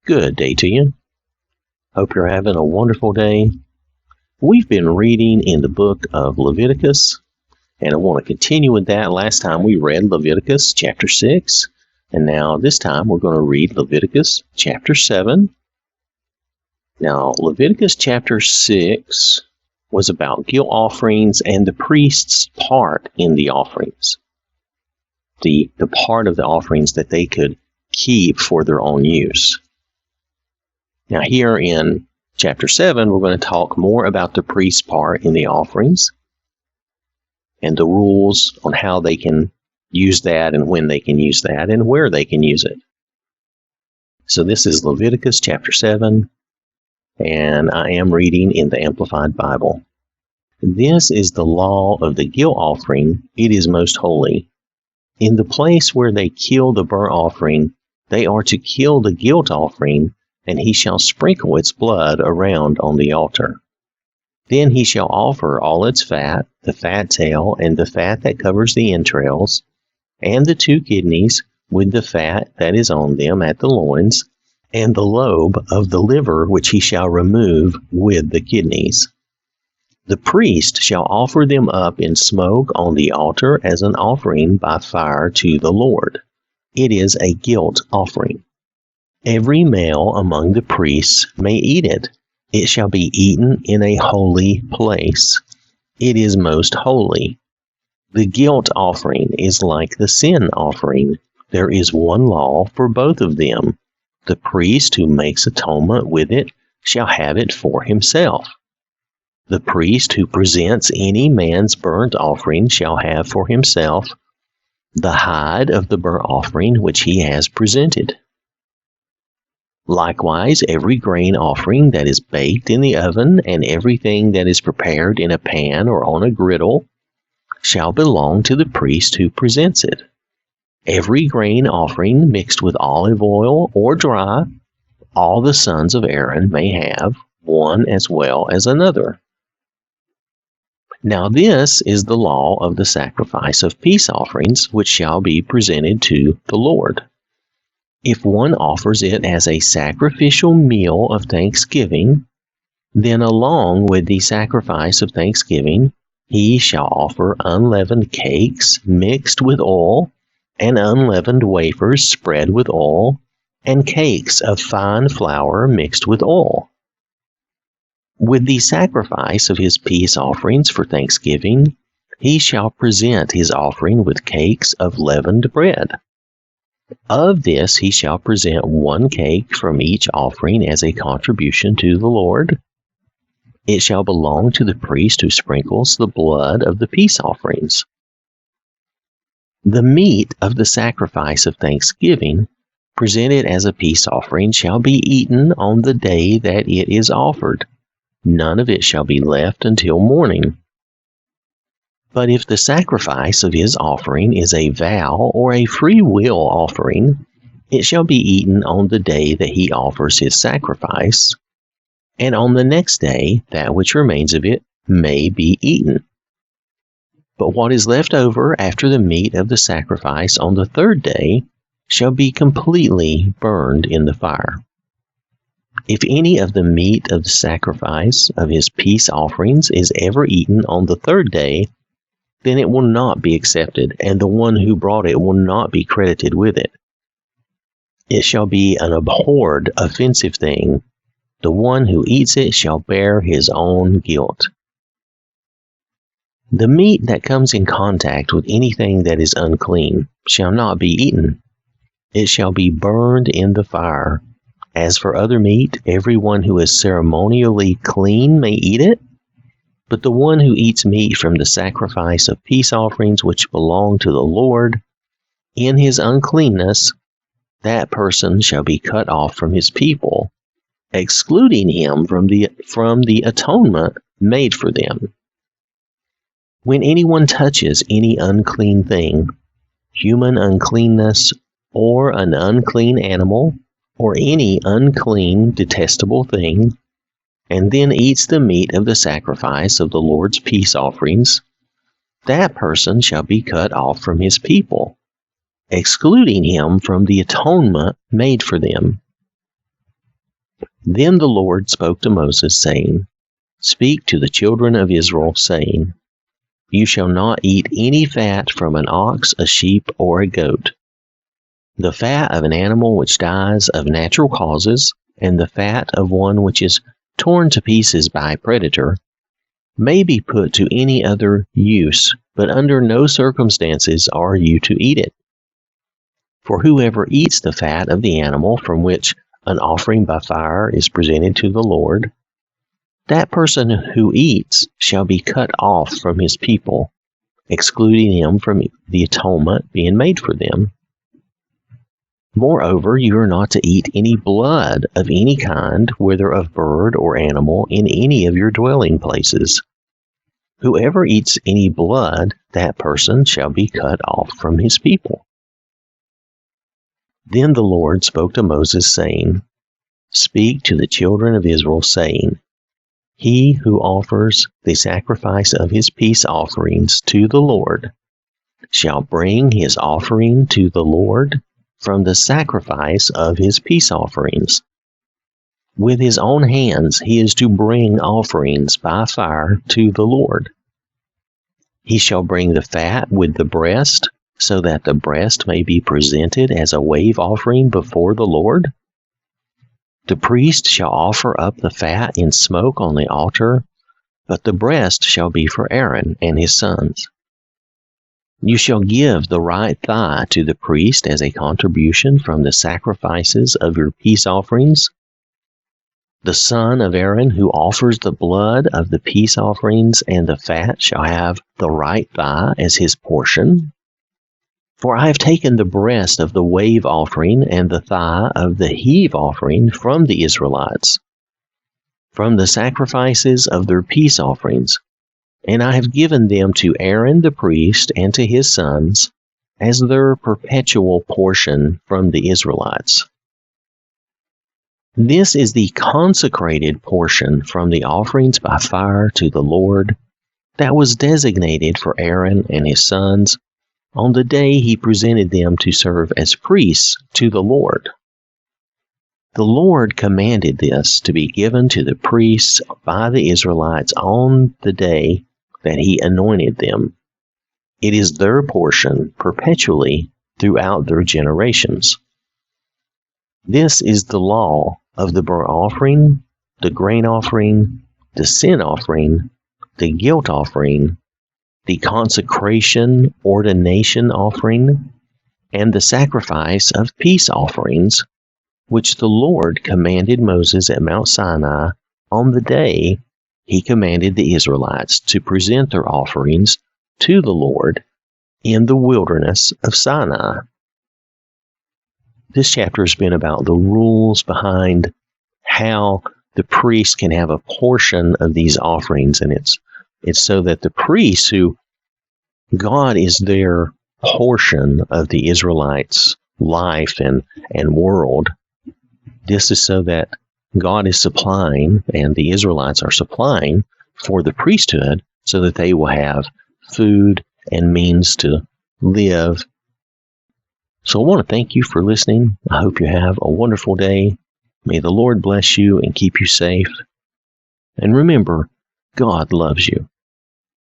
Good day to you. Hope you're having a wonderful day. We've been reading in the book of Leviticus, and I want to continue with that. Last time we read Leviticus Chapter 6, and now this time we're going to read Leviticus Chapter 7. Now, Leviticus Chapter 6 was about guilt offerings and the priest's part in the offerings. The part of the offerings that they could keep for their own use. Now here in Chapter 7, we're going to talk more about the priest's part in the offerings and the rules on how they can use that and when they can use that and where they can use it. So this is Leviticus Chapter 7, and I am reading in the Amplified Bible. This is the law of the guilt offering. It is most holy. In the place where they kill the burnt offering, they are to kill the guilt offering, and he shall sprinkle its blood around on the altar. Then he shall offer all its fat, the fat tail, and the fat that covers the entrails, and the 2 kidneys, with the fat that is on them at the loins, and the lobe of the liver which he shall remove with the kidneys. The priest shall offer them up in smoke on the altar as an offering by fire to the Lord. It is a guilt offering. Every male among the priests may eat it. It shall be eaten in a holy place. It is most holy. The guilt offering is like the sin offering. There is one law for both of them. The priest who makes atonement with it shall have it for himself. The priest who presents any man's burnt offering shall have for himself the hide of the burnt offering which he has presented. Likewise, every grain offering that is baked in the oven and everything that is prepared in a pan or on a griddle shall belong to the priest who presents it. Every grain offering mixed with olive oil or dry, all the sons of Aaron may have, one as well as another. Now this is the law of the sacrifice of peace offerings, which shall be presented to the Lord. If one offers it as a sacrificial meal of thanksgiving, then along with the sacrifice of thanksgiving, he shall offer unleavened cakes mixed with oil, and unleavened wafers spread with oil, and cakes of fine flour mixed with oil. With the sacrifice of his peace offerings for thanksgiving, he shall present his offering with cakes of leavened bread. Of this he shall present 1 cake from each offering as a contribution to the Lord. It shall belong to the priest who sprinkles the blood of the peace offerings. The meat of the sacrifice of thanksgiving, presented as a peace offering, shall be eaten on the day that it is offered. None of it shall be left until morning. But if the sacrifice of his offering is a vow or a free will offering, it shall be eaten on the day that he offers his sacrifice, and on the next day that which remains of it may be eaten. But what is left over after the meat of the sacrifice on the 3rd day shall be completely burned in the fire. If any of the meat of the sacrifice of his peace offerings is ever eaten on the 3rd day, then it will not be accepted, and the one who brought it will not be credited with it. It shall be an abhorred, offensive thing. The one who eats it shall bear his own guilt. The meat that comes in contact with anything that is unclean shall not be eaten. It shall be burned in the fire. As for other meat, everyone who is ceremonially clean may eat it, but the one who eats meat from the sacrifice of peace offerings which belong to the Lord, in his uncleanness, that person shall be cut off from his people, excluding him from the atonement made for them. When anyone touches any unclean thing, human uncleanness, or an unclean animal, or any unclean, detestable thing, and then eats the meat of the sacrifice of the Lord's peace offerings, that person shall be cut off from his people, excluding him from the atonement made for them. Then the Lord spoke to Moses, saying, Speak to the children of Israel, saying, You shall not eat any fat from an ox, a sheep, or a goat. The fat of an animal which dies of natural causes, and the fat of one which is torn to pieces by a predator, may be put to any other use, but under no circumstances are you to eat it. For whoever eats the fat of the animal from which an offering by fire is presented to the Lord, that person who eats shall be cut off from his people, excluding him from the atonement being made for them. Moreover, you are not to eat any blood of any kind, whether of bird or animal, in any of your dwelling places. Whoever eats any blood, that person shall be cut off from his people. Then the Lord spoke to Moses, saying, Speak to the children of Israel, saying, He who offers the sacrifice of his peace offerings to the Lord shall bring his offering to the Lord from the sacrifice of his peace offerings. With his own hands he is to bring offerings by fire to the Lord. He shall bring the fat with the breast, so that the breast may be presented as a wave offering before the Lord. The priest shall offer up the fat in smoke on the altar, but the breast shall be for Aaron and his sons. You shall give the right thigh to the priest as a contribution from the sacrifices of your peace offerings. The son of Aaron who offers the blood of the peace offerings and the fat shall have the right thigh as his portion. For I have taken the breast of the wave offering and the thigh of the heave offering from the Israelites, from the sacrifices of their peace offerings, and I have given them to Aaron the priest and to his sons as their perpetual portion from the Israelites. This is the consecrated portion from the offerings by fire to the Lord that was designated for Aaron and his sons on the day he presented them to serve as priests to the Lord. The Lord commanded this to be given to the priests by the Israelites on the day that he anointed them. It is their portion perpetually throughout their generations. This is the law of the burnt offering, the grain offering, the sin offering, the guilt offering, the consecration ordination offering, and the sacrifice of peace offerings, which the Lord commanded Moses at Mount Sinai on the day he commanded the Israelites to present their offerings to the Lord in the wilderness of Sinai. This chapter has been about the rules behind how the priest can have a portion of these offerings, and it's so that the priests, who God is their portion of the Israelites' life and world, this is so that God is supplying, and the Israelites are supplying for the priesthood, so that they will have food and means to live. So I want to thank you for listening. I hope you have a wonderful day. May the Lord bless you and keep you safe. And remember, God loves you.